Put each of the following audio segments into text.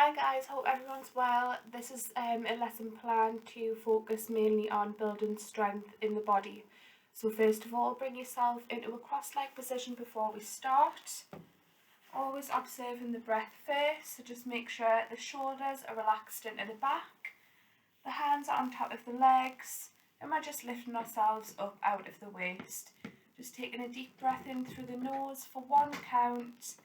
Hi guys, hope everyone's well. This is a lesson plan to focus mainly on building strength in the body. So first of all, bring yourself into a cross-leg position before we start. Always observing the breath first, so just make sure the shoulders are relaxed into the back. The hands are on top of the legs, and we're just lifting ourselves up out of the waist. Just taking a deep breath in through the nose for 1 count,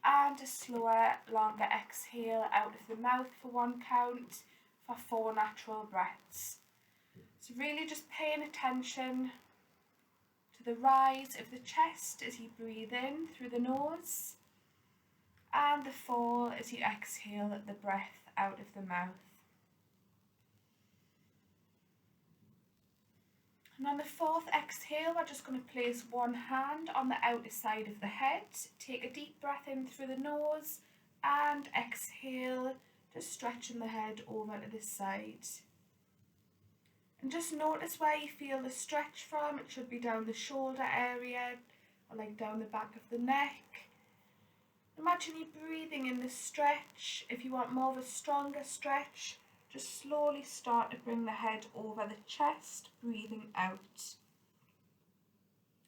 and a slower, longer exhale out of the mouth for 1 count for 4 natural breaths. So really just paying attention to the rise of the chest as you breathe in through the nose, and the fall as you exhale the breath out of the mouth. And on the 4th exhale, we're just going to place 1 hand on the outer side of the head. Take a deep breath in through the nose and exhale, just stretching the head over to the side. And just notice where you feel the stretch from. It should be down the shoulder area or like down the back of the neck. Imagine you breathing in the stretch. If you want more of a stronger stretch, just slowly start to bring the head over the chest, breathing out.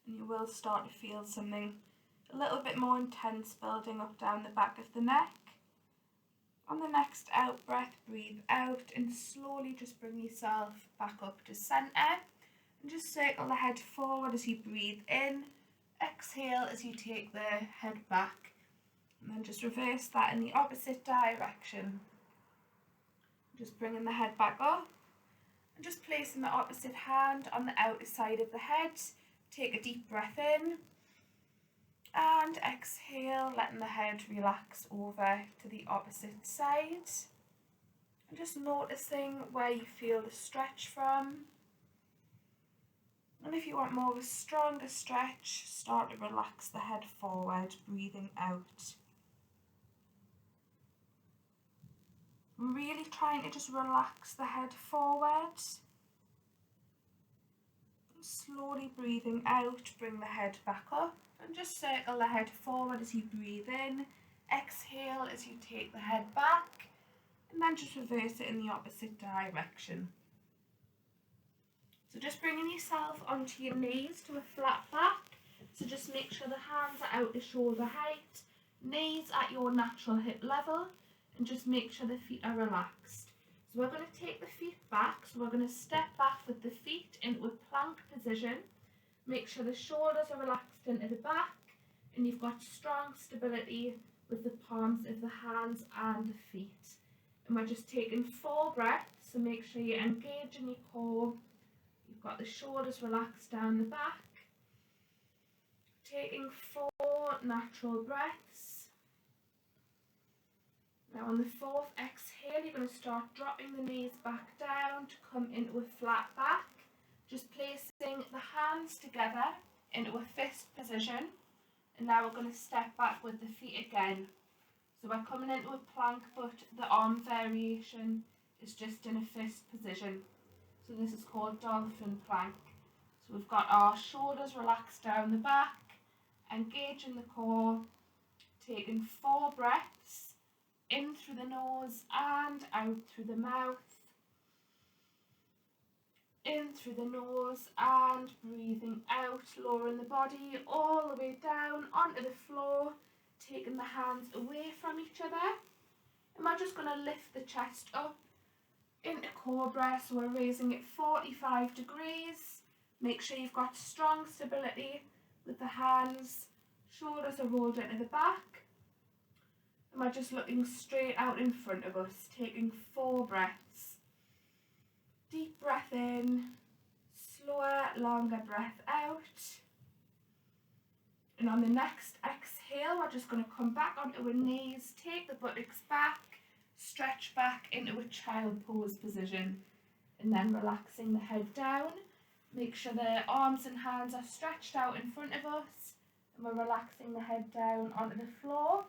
And you will start to feel something a little bit more intense building up down the back of the neck. On the next out breath, breathe out and slowly just bring yourself back up to centre. And just circle the head forward as you breathe in. Exhale as you take the head back. And then just reverse that in the opposite direction. Just bringing the head back up and just placing the opposite hand on the outer side of the head. Take a deep breath in and exhale, letting the head relax over to the opposite side. And just noticing where you feel the stretch from. And if you want more of a stronger stretch, start to relax the head forward, breathing out. Really trying to just relax the head forward. And slowly breathing out, bring the head back up. And just circle the head forward as you breathe in. Exhale as you take the head back. And then just reverse it in the opposite direction. So just bringing yourself onto your knees to a flat back. So just make sure the hands are out to shoulder height. Knees at your natural hip level. And just make sure the feet are relaxed. So we're going to take the feet back. So we're going to step back with the feet into a plank position. Make sure the shoulders are relaxed into the back. And you've got strong stability with the palms of the hands and the feet. And we're just taking 4 breaths. So make sure you engage in your core. You've got the shoulders relaxed down the back. Taking 4 natural breaths. Now on the 4th exhale, you're going to start dropping the knees back down to come into a flat back. Just placing the hands together into a fist position. And now we're going to step back with the feet again. So we're coming into a plank, but the arm variation is just in a fist position. So this is called dolphin plank. So we've got our shoulders relaxed down the back, engaging the core, taking 4 breaths. In through the nose and out through the mouth. In through the nose and breathing out, lowering the body all the way down onto the floor, taking the hands away from each other. And we're just going to lift the chest up into cobra, so we're raising it 45 degrees. Make sure you've got strong stability with the hands, shoulders are rolled into the back. And we're just looking straight out in front of us, taking 4 breaths. Deep breath in, slower, longer breath out. And on the next exhale, we're just going to come back onto our knees, take the buttocks back, stretch back into a child pose position. And then relaxing the head down. Make sure the arms and hands are stretched out in front of us. And we're relaxing the head down onto the floor.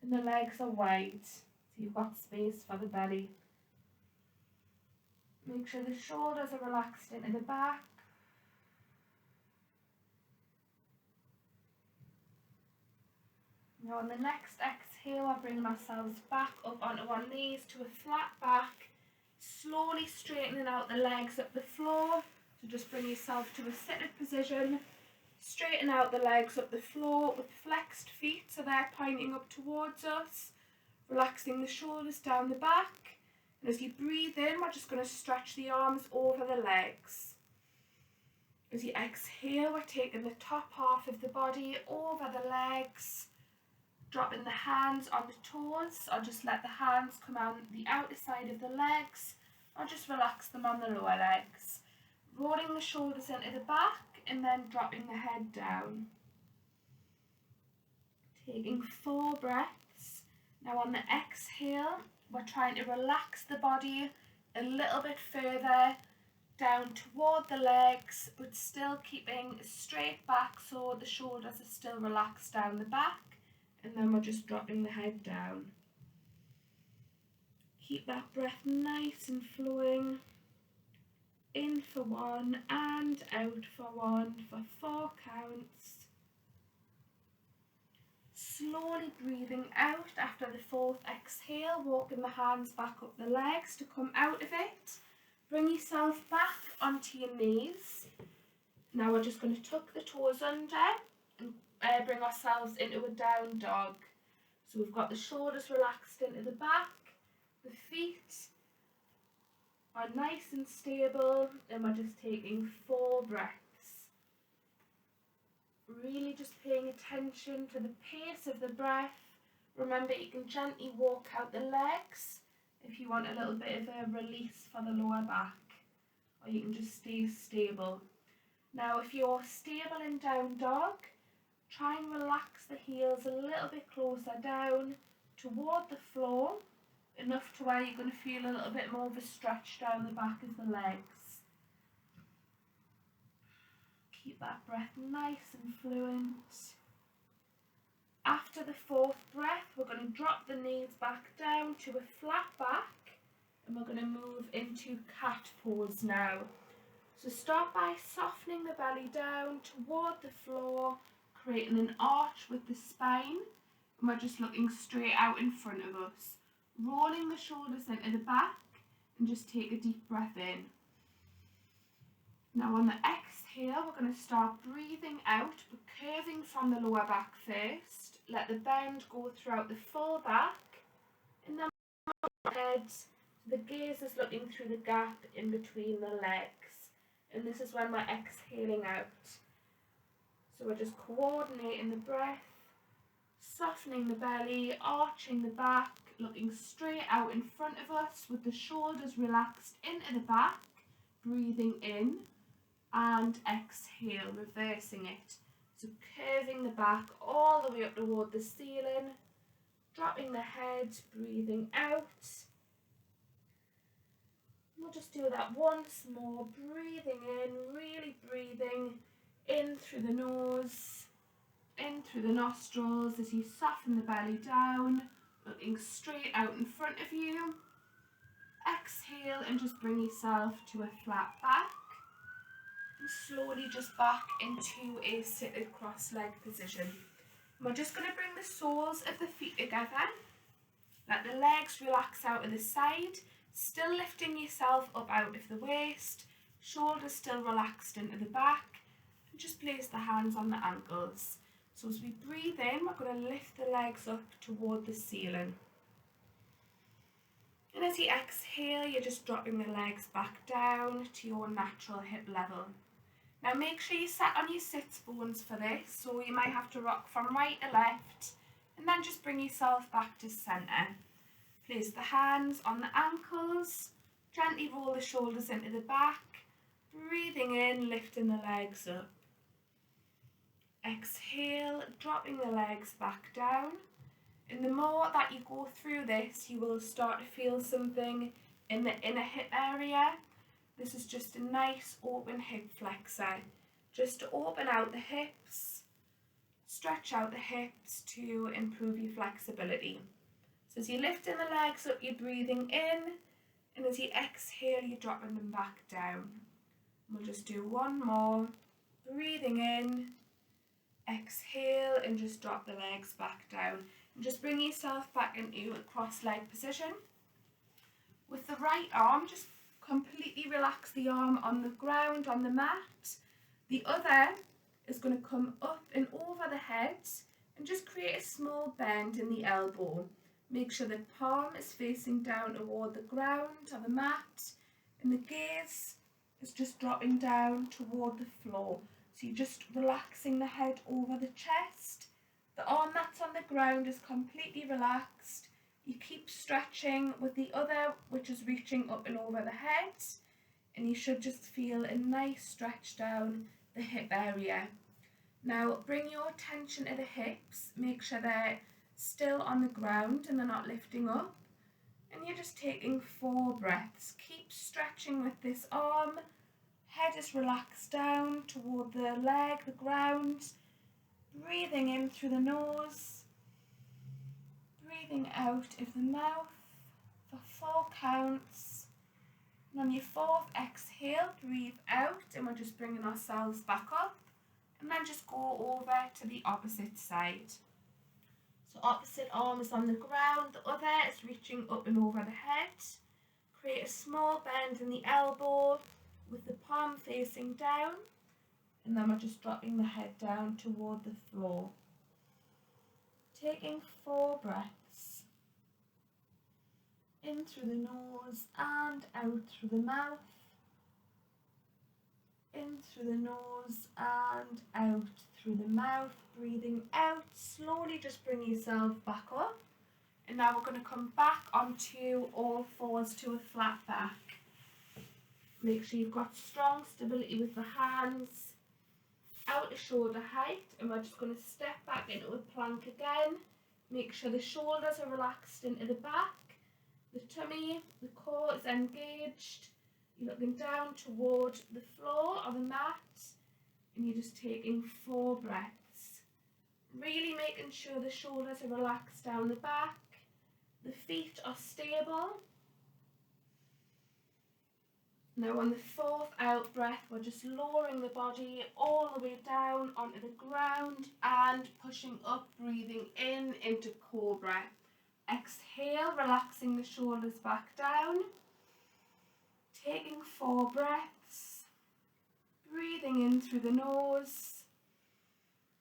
And the legs are wide, so you've got space for the belly. Make sure the shoulders are relaxed into the back. Now on the next exhale, we're bringing ourselves back up onto our knees to a flat back, slowly straightening out the legs up the floor. So just bring yourself to a seated position, straighten out the legs up the floor with flexed feet so they're pointing up towards us, relaxing the shoulders down the back. And as you breathe in, we're just going to stretch the arms over the legs. As you exhale, we're taking the top half of the body over the legs, dropping the hands on the toes, or just let the hands come on the outer side of the legs, or just relax them on the lower legs. Rolling the shoulders into the back and then dropping the head down. Taking 4 breaths. Now on the exhale, we're trying to relax the body a little bit further down toward the legs, but still keeping straight back so the shoulders are still relaxed down the back. And then we're just dropping the head down. Keep that breath nice and flowing. In for 1 and out for 1 for 4 counts. Slowly breathing out after the 4th exhale, walking the hands back up the legs to come out of it. Bring yourself back onto your knees. Now we're just going to tuck the toes under and bring ourselves into a down dog. So we've got the shoulders relaxed into the back, the feet are nice and stable, and we're just taking 4 breaths. Really just paying attention to the pace of the breath. Remember, you can gently walk out the legs if you want a little bit of a release for the lower back, or you can just stay stable. Now if you're stable in down dog, try and relax the heels a little bit closer down toward the floor, enough to where you're going to feel a little bit more of a stretch down the back of the legs. Keep that breath nice and fluent. After the 4th breath, we're going to drop the knees back down to a flat back, and we're going to move into cat pose now. So start by softening the belly down toward the floor, creating an arch with the spine, and we're just looking straight out in front of us. Rolling the shoulders into the back, and just take a deep breath in. Now on the exhale, we're going to start breathing out, but curving from the lower back first. Let the bend go throughout the full back, and then head. The gaze is looking through the gap in between the legs, and this is when we're exhaling out. So we're just coordinating the breath, softening the belly, arching the back, looking straight out in front of us with the shoulders relaxed into the back, breathing in and exhale, reversing it. So curving the back all the way up toward the ceiling, dropping the head, breathing out. We'll just do that once more, breathing in, really breathing in through the nose, in through the nostrils as you soften the belly down, looking straight out in front of you. Exhale and just bring yourself to a flat back. And slowly just back into a seated cross-leg position. And we're just going to bring the soles of the feet together. Let the legs relax out of the side, still lifting yourself up out of the waist, shoulders still relaxed into the back, and just place the hands on the ankles. So as we breathe in, we're going to lift the legs up toward the ceiling. And as you exhale, you're just dropping the legs back down to your natural hip level. Now make sure you sit on your sits bones for this, so you might have to rock from right to left, and then just bring yourself back to centre. Place the hands on the ankles, gently roll the shoulders into the back, breathing in, lifting the legs up. Exhale, dropping the legs back down. And the more that you go through this, you will start to feel something in the inner hip area. This is just a nice open hip flexor, just to open out the hips, stretch out the hips to improve your flexibility. So as you're lifting the legs up, you're breathing in, and as you exhale, you're dropping them back down. We'll just do one more, breathing in, Exhale and just drop the legs back down. And just bring yourself back into a cross-leg position. With the right arm, just completely relax the arm on the ground, on the mat. The other is going to come up and over the head and just create a small bend in the elbow. Make sure the palm is facing down toward the ground or the mat, and the gaze is just dropping down toward the floor. So you're just relaxing the head over the chest. The arm that's on the ground is completely relaxed. You keep stretching with the other, which is reaching up and over the head, and you should just feel a nice stretch down the hip area. Now bring your attention to the hips, make sure they're still on the ground and they're not lifting up, and you're just taking 4 breaths. Keep stretching with this arm, head is relaxed down toward the leg, the ground, breathing in through the nose, breathing out of the mouth for 4 counts. And on your 4th exhale, breathe out, and we're just bringing ourselves back up, and then just go over to the opposite side. So opposite arm is on the ground, the other is reaching up and over the head. Create a small bend in the elbow with the palm facing down, and then we're just dropping the head down toward the floor. Taking 4 breaths. In through the nose and out through the mouth. In through the nose and out through the mouth. Breathing out, slowly just bring yourself back up. And now we're going to come back onto all fours to a flat back. Make sure you've got strong stability with the hands out to shoulder height, and we're just going to step back into a plank again. Make sure the shoulders are relaxed into the back, the tummy, the core is engaged. You're looking down toward the floor or the mat, and you're just taking 4 breaths. Really making sure the shoulders are relaxed down the back, the feet are stable. Now on the 4th out breath, we're just lowering the body all the way down onto the ground and pushing up, breathing in into cobra. Exhale, relaxing the shoulders back down. Taking 4 breaths. Breathing in through the nose.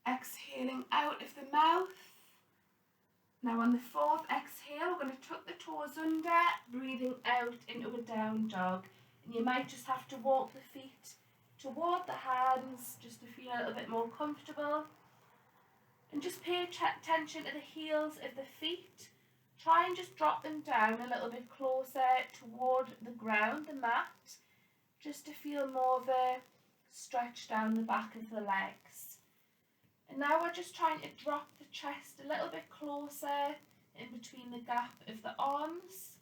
Exhaling out of the mouth. Now on the 4th exhale, we're going to tuck the toes under, breathing out into a down dog. And you might just have to walk the feet toward the hands just to feel a little bit more comfortable. And just pay attention to the heels of the feet. Try and just drop them down a little bit closer toward the ground, the mat, just to feel more of a stretch down the back of the legs. And now we're just trying to drop the chest a little bit closer in between the gap of the arms,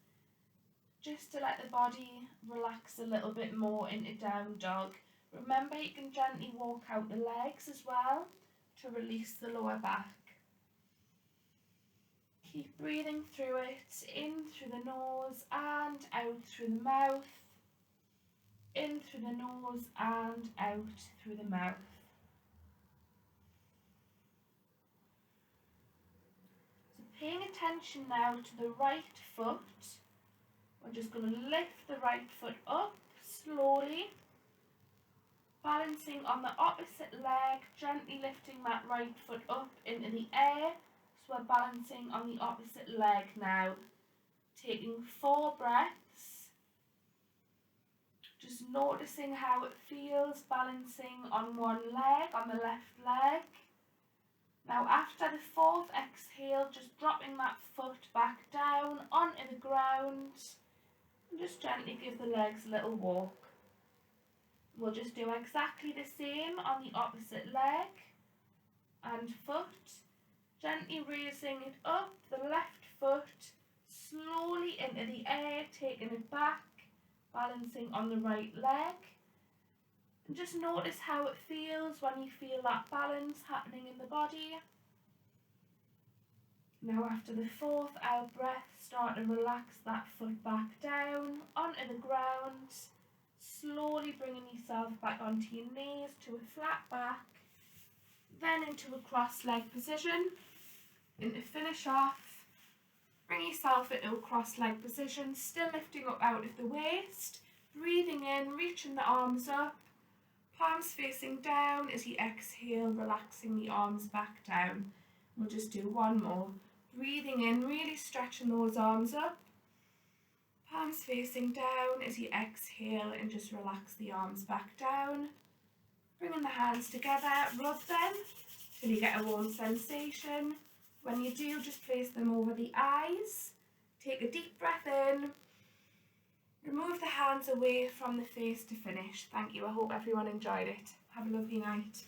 just to let the body relax a little bit more into down dog. Remember, you can gently walk out the legs as well to release the lower back. Keep breathing through it, in through the nose and out through the mouth. In through the nose and out through the mouth. So paying attention now to the right foot. We're just going to lift the right foot up slowly, balancing on the opposite leg, gently lifting that right foot up into the air. So we're balancing on the opposite leg now, taking 4 breaths, just noticing how it feels balancing on one leg, on the left leg. Now after the 4th exhale, just dropping that foot back down onto the ground. And just gently give the legs a little walk. We'll just do exactly the same on the opposite leg and foot. Gently raising it up, the left foot, slowly into the air, taking it back, balancing on the right leg. And just notice how it feels when you feel that balance happening in the body. Now after the 4th out breath, start to relax that foot back down onto the ground, slowly bringing yourself back onto your knees to a flat back. Then into a cross leg position. And to finish off, bring yourself into a cross leg position, still lifting up out of the waist, breathing in, reaching the arms up, palms facing down as you exhale, relaxing the arms back down. We'll just do one more. Breathing in, really stretching those arms up, palms facing down as you exhale and just relax the arms back down. Bringing the hands together, rub them till you get a warm sensation. When you do, just place them over the eyes. Take a deep breath in. Remove the hands away from the face to finish. Thank you. I hope everyone enjoyed it. Have a lovely night.